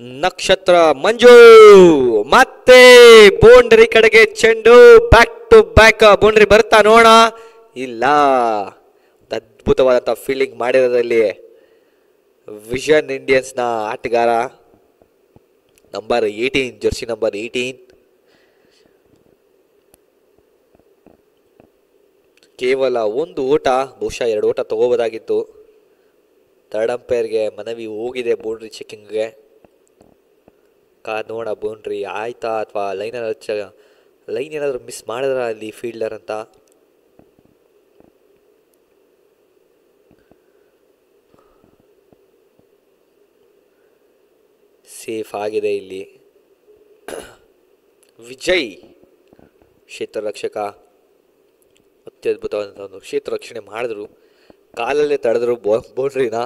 ನಕ್ಷತ್ರ ಮಂಜು ಮತ್ತೆ ಬೌಂಡ್ರಿ ಕಡೆಗೆ ಚೆಂಡು, ಬ್ಯಾಕ್ ಟು ಬ್ಯಾಕ್ ಬೌಂಡ್ರಿ ಬರ್ತಾ ನೋಡ. ಇಲ್ಲ, ಅದ್ಭುತವಾದಂಥ ಫೀಲ್ಡಿಂಗ್ ಮಾಡಿರೋದ್ರಲ್ಲಿ ವಿಷನ್ ಇಂಡಿಯನ್ಸ್ನ ಆಟಗಾರ ನಂಬರ್ 18, ಜರ್ಸಿ ನಂಬರ್ 18. ಕೇವಲ ಒಂದು ಓಟ, ಬಹುಶಃ 2 ಓಟ ತಗೋಬೋದಾಗಿತ್ತು. ಥರ್ಡ್ ಅಂಪೈರ್ಗೆ ಮನವಿ ಹೋಗಿದೆ ಬೌಂಡ್ರಿ ಚೆಕಿಂಗ್ಗೆ. ನೋಡ ಬೌಂಡ್ರಿ ಆಯ್ತಾ ಅಥವಾ ಲೈನ್ ಏನಾದರೂ ಮಿಸ್ ಮಾಡಿದ್ರ ಅಲ್ಲಿ ಫೀಲ್ಡರ್ ಅಂತ. ಸೇಫ್ ಆಗಿದೆ ಇಲ್ಲಿ. ವಿಜಯ್ ಕ್ಷೇತ್ರ ರಕ್ಷಕ ಅತ್ಯದ್ಭುತವಾದಂಥ ಒಂದು ಕ್ಷೇತ್ರ ರಕ್ಷಣೆ ಮಾಡಿದ್ರು, ಕಾಲಲ್ಲೇ ತಡೆದ್ರು ಬೌಂಡ್ರಿನ.